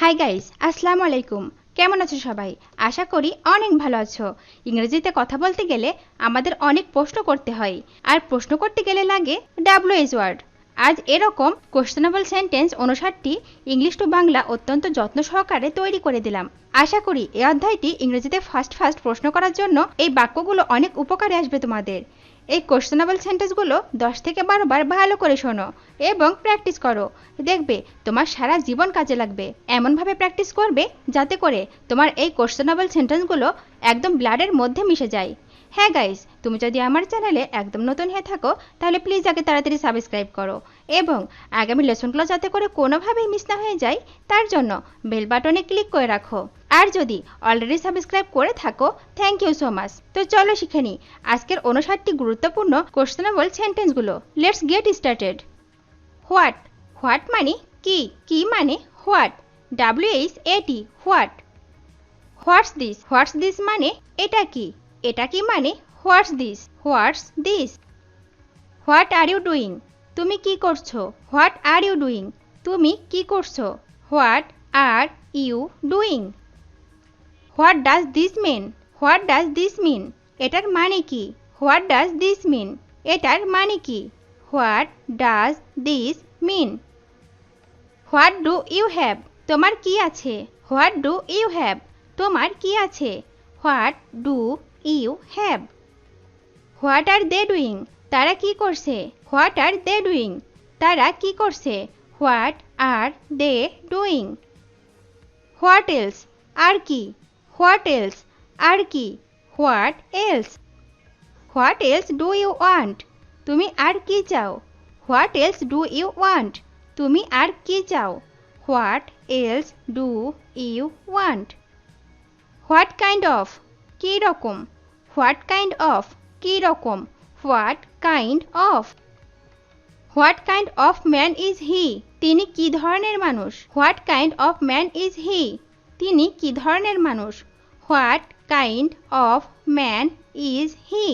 Hi guys, আসসালামু আলাইকুম। কেমন আছো সবাই? আশা করি অনেক ভালো আছো। ইংরেজিতে কথা বলতে গেলে আমাদের অনেক প্রশ্ন করতে হয়, আর প্রশ্ন করতে গেলে লাগে ডাব্লিউএইচ ওয়ার্ড। আজ এরকম কোশ্চেনেবল সেন্টেন্স 59টি ইংলিশ টু বাংলা অত্যন্ত যত্ন সহকারে তৈরি করে দিলাম। আশা করি এই অধ্যায়টি ইংরেজিতে ফার্স্ট প্রশ্ন করার জন্য এই বাক্যগুলো অনেক উপকারে আসবে তোমাদের। এই কোশ্চেনেবল সেন্টেন্সগুলো 10 থেকে 12 বার ভালো করে শোনো এবং প্র্যাকটিস করো। দেখবে তোমার সারা জীবন কাজে লাগবে। এমনভাবে প্র্যাকটিস করবে যাতে করে তোমার এই কোশ্চেনেবল সেন্টেন্সগুলো একদম ব্লাডের মধ্যে মিশে যায়। হ্যাঁ গাইস, তুমি যদি আমার চ্যানেলে একদম নতুন হয়ে থাকো তাহলে প্লিজ আগে তাড়াতাড়ি সাবস্ক্রাইব করো এবং আগামী লেসনগুলো যাতে করে কোনোভাবেই মিস না হয়ে যায় তার জন্য বেল বাটনে ক্লিক করে রাখো। আর যদি অলরেডি সাবস্ক্রাইব করে থাকো থ্যাংক ইউ সো মাচ। তো চলো শিখে নিই আজকের 59টি গুরুত্বপূর্ণ কোশ্চেনেবল সেন্টেন্সগুলো। Let's get started. What. What মানে কি, কি মানে what. WHAT what. What's this. What's this মানে এটা কি, এটা কি মানে what's this. What's this. What are you doing. তুমি কি করছো। What are you doing. তুমি কি করছো। What are you doing. What does this mean. What does this mean. এটার মানে কি। What does this mean. এটার মানে কি। What does this mean. What do you have. তোমার কি আছে। What do you have. তোমার কি আছে। What do you have. What are they doing. তারা কি করছে। What are they doing. তারা কি করছে। What are they doing. What else. আর কি। What else. আর কি। What else. What else do you want. তুমি আর কি চাও। What else do you want. তুমি আর কি চাও। What else do you want. What kind of. কি রকম। What kind of. কি রকম। What kind of. What kind of man is he. তিনি কি ধরনের মানুষ। What kind of man is he. তিনি কি ধরনের মানুষ। What kind of man is he.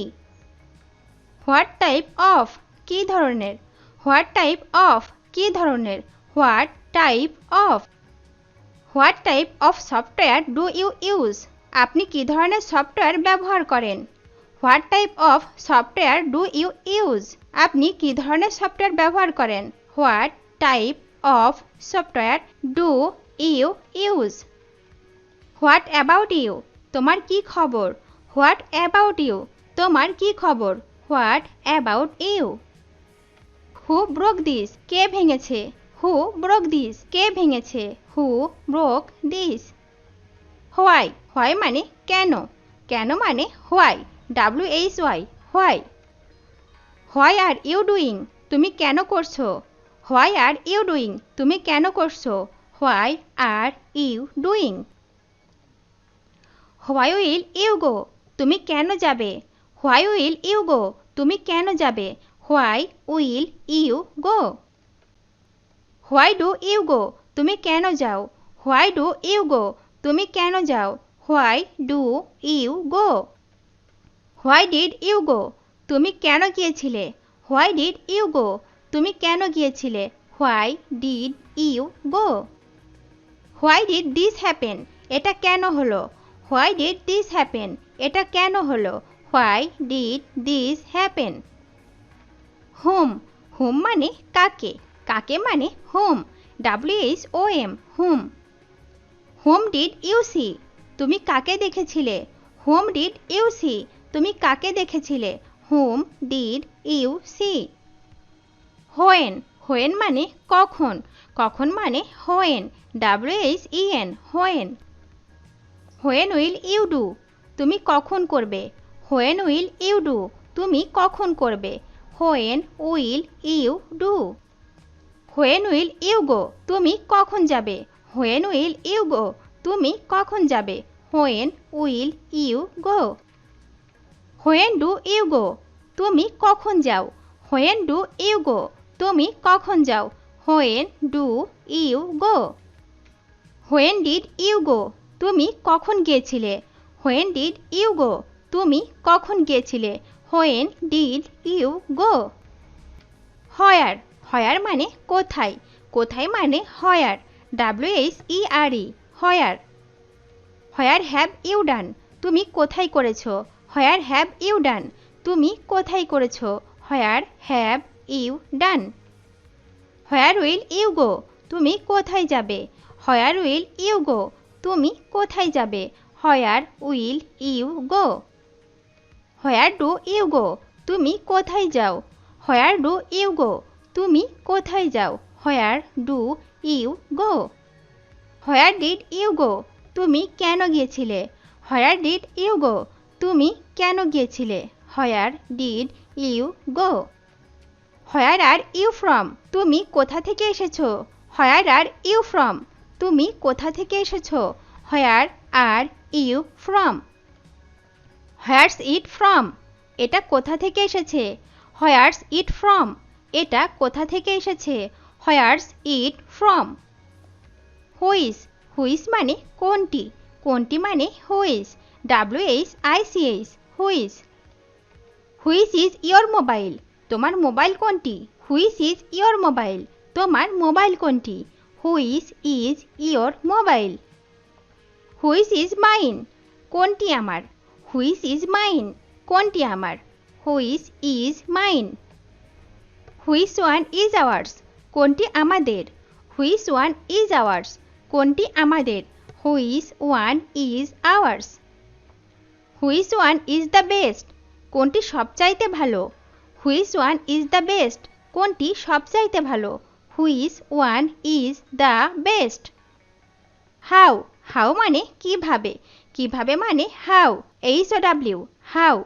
What type of. কি ধরনের। What type of. কি ধরনের। What type of. What type of software do you use. আপনি কি ধরনের সফটওয়্যার ব্যবহার করেন। What type of software do you use. আপনি কি ধরনের সফটওয়্যার ব্যবহার করেন। What type of software do you use. What about you. তোমার কি খবর। What about you. তোমার কি খবর। What about you. Who broke this. কে ভেঙেছে। Who broke this. কে ভেঙেছে। Who broke this. Why. Why মানে কেন। কেন মানে why. WHY why. Why are you doing. তুমি কেন করছো। Why are you doing. তুমি কেন করছো। Why are you doing. Why will you go. তুমি কেন যাবে। Why will you go. তুমি কেন যাবে। Why will you go. Why do you go. তুমি কেন যাও। Why do you go. তুমি কেন যাও। Why do you go. Why did you go. তুমি কেন গিয়েছিলে। Why did you go. তুমি কেন গিয়েছিলে। Why did you go. Why did this happen. এটা কেন হলো। Why did this happen. এটা কেন হলো। Why did this happen. Whom. Whom মানে কাকে। কাকে মানে whom. WHOM whom. Whom did you see. তুমি কাকে দেখেছিলে। Whom did you see. তুমি কাকে দেখেছিলে। Whom did you see. When. When মানে কখন। কখন মানে when. WHEN when. When will you do. তুমি কখন করবে। When will you do. তুমি কখন করবে। When will you do. When will you go. তুমি কখন যাবে। When will you go. তুমি কখন যাবে। When will you go. When do you go. তুমি কখন যাও। When do you go. তুমি কখন যাও। When do you go. When did you go. তুমি কখন গিয়েছিলে। When did you go. তুমি কখন গিয়েছিলে। When did you go. Where. Where মানে কোথায়। কোথায় মানে where. WHERE where. Where have you done, তুমি কোথায় করেছো? হোয়ার হ্যাভ ইউ ডান, তুমি কোথায় করেছো? Where have you done. Where will you go, তুমি কোথায় যাবে? হোয়ার উইল ইউ গো, তুমি কোথায় যাবে? Where will you go. Where do you go, তুমি কোথায় যাও? হোয়ার ডু ইউ গো, তুমি কোথায় যাও? Where do you go. Where did you go, তুমি কেন গিয়েছিলে? হোয়ার ডিড ইউ গো, তুমি কেন গিয়েছিলে? Where did you go. Where are you from, তুমি কোথা থেকে এসেছো? হোয়ার আর ইউ ফ্রম, তুমি কোথা থেকে এসেছো? Where are you from. Where's it from, এটা কোথা থেকে এসেছে? হোয়ারস ইট ফ্রম, এটা কোথা থেকে এসেছে? হোয়ারস ইট ফ্রম। হুইচ, হুইচ মানে কোনটি, কোনটি মানে which, WHICH which. Which is your mobile, তোমার মোবাইল কোনটি? হুইচ ইজ ইয়োর মোবাইল, তোমার মোবাইল কোনটি? Which is your mobile. Which is mine, কোনটি আমার? হুইচ ইজ মাইন, কোনটি আমার? Which is mine. Which one is ours, কোনটি আমাদের? হুইচ ওয়ান ইজ আওয়ার্স, কোনটি আমাদের? Which one is ours. Which one is the best, কোনটি সবচাইতে ভালো? Which one is the best, কোনটি সবচাইতে ভালো? Which one is the best. How, how মানে কিভাবে, কিভাবে মানে how, HOW how.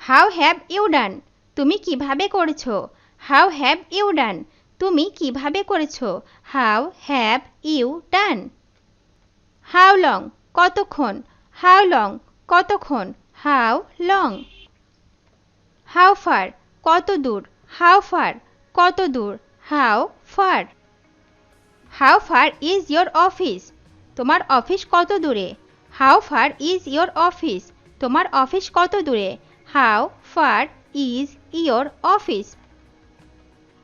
How have you done, তুমি কিভাবে করেছো? হাউ হ্যাভ ইউ ডান, তুমি কিভাবে করেছো? How have you done. How long, কতক্ষণ? হাউ লং, কতক্ষণ? How long. হাউ ফার, কত দূর? হাউ ফার, কত দূর? How far. How far is your office, তোমার অফিস কত দূরে? How far is your office, তোমার অফিস কত দূরে? How far is your office.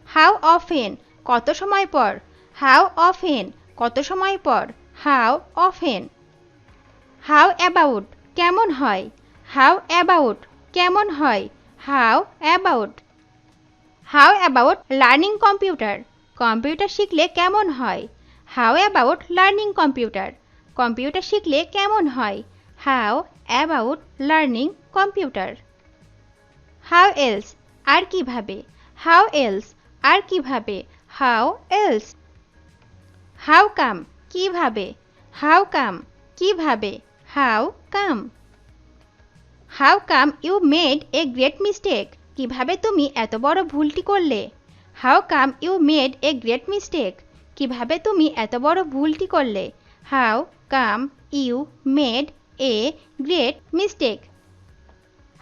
How often, কত সময় পর? হাউ অফেন, কত সময় পর? How often. হাউ অ্যাবাউট, কেমন হয়? হাউ অ্যাবাউট, কেমন হয়? How about. How about learning computer, computer শিখলে কেমন হয়? How about learning computer, computer শিখলে কেমন হয়? How about learning computer. How else, আর কিভাবে? হাউ এলস, আর কিভাবে? How else. হাউ কাম, কিভাবে? হাউ কাম, কিভাবে? How come. How come you made a great mistake, কিভাবে তুমি এত বড় ভুলটি করলে? How come you made a great mistake, কিভাবে তুমি এত বড় ভুলটি করলে? How come you made a great mistake.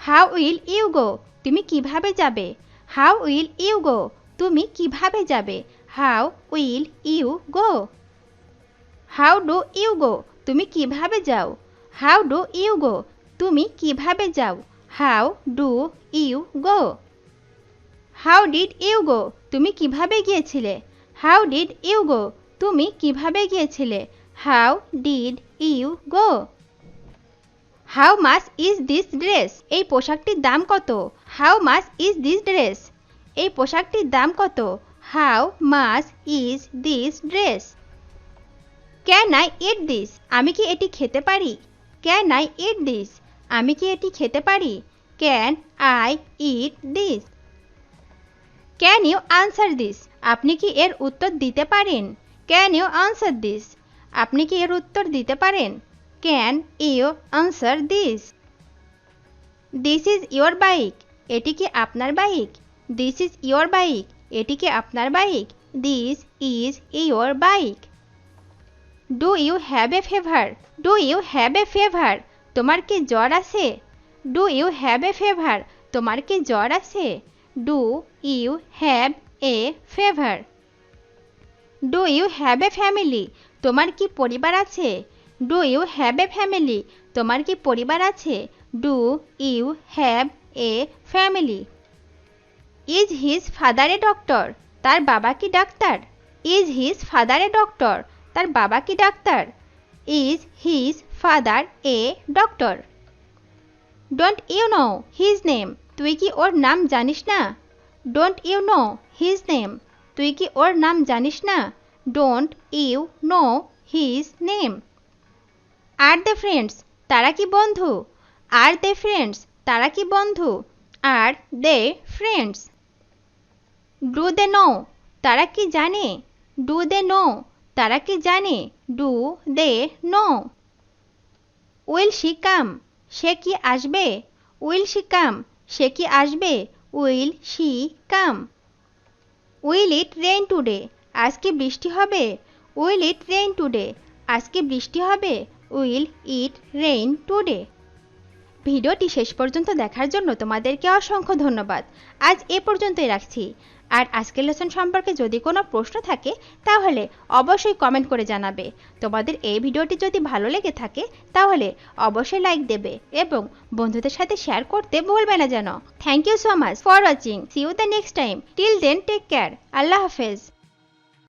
How will you go, তুমি কিভাবে যাবে? হাউ উইল ইউ গো, তুমি কিভাবে যাবে? How will you go. How do you go, তুমি কিভাবে যাও? হাউ ডু ইউ গো, তুমি কিভাবে যাও? How do you go. How did you go, তুমি কিভাবে গিয়েছিলে? হাউ ডিড ইউ গো, তুমি কিভাবে গিয়েছিলে? How did you go. How much is this dress, এই পোশাকটির দাম কত? How much is this dress, এই পোশাকটির দাম কত? How much is this dress. Can I eat this, আমি কি এটি খেতে পারি? ক্যান আই ইট দিস, আমি কি এটি খেতে পারি? Can I eat this. Can you answer this, আপনি কি এর উত্তর দিতে পারেন? ক্যান ইউ আনসার দিস, আপনি কি এর উত্তর দিতে পারেন? Can you answer this. This is your bike, এটি কি আপনার বাইক? দিস ইজ ইয়োর বাইক, এটি কি আপনার বাইক? This is your bike. Do you have a fever, do you have a fever, তোমার কি জ্বর আছে? Do you have a fever, তোমার কি জ্বর আছে? Do you have a fever. Do you have a family, তোমার কি পরিবার আছে? Do you have a family, তোমার কি পরিবার আছে? Do you have a family. Is his father a doctor, তার বাবা কি ডাক্তার? Is his father a doctor? তার বাবা কি ডাক্তার? Is his father a doctor? Don't you know his name? তুই কি ওর নাম জানিস না? Don't you know his name? তুই কি ওর নাম জানিস না? Don't you know his name? Are they friends? তারা কি বন্ধু? Are they friends? তারা কি বন্ধু? Are they friends? Do they know? তারা কি জানে? Do they know? তারা কি জানে? Do they know? Will she come? সে কি আসবে? Will she come? সে কি আসবে? Will she come? Will it rain today? আজ কি বৃষ্টি হবে? Will it rain today? আজ কি বৃষ্টি হবে? Will it rain today? ভিডিওটি শেষ পর্যন্ত দেখার জন্য তোমাদেরকে অসংখ্য ধন্যবাদ। আজ এ পর্যন্তই রাখছি। আর আজকের লেসন সম্পর্কে যদি কোনো প্রশ্ন থাকে তাহলে অবশ্যই কমেন্ট করে জানাবে। তোমাদের এই ভিডিওটি যদি ভালো লেগে থাকে তাহলে অবশ্যই লাইক দেবে এবং বন্ধুদের সাথে শেয়ার করতে ভুলবে না যেন। Thank you so much for watching. See you the next time. Till then take care. আল্লাহ হাফেজ।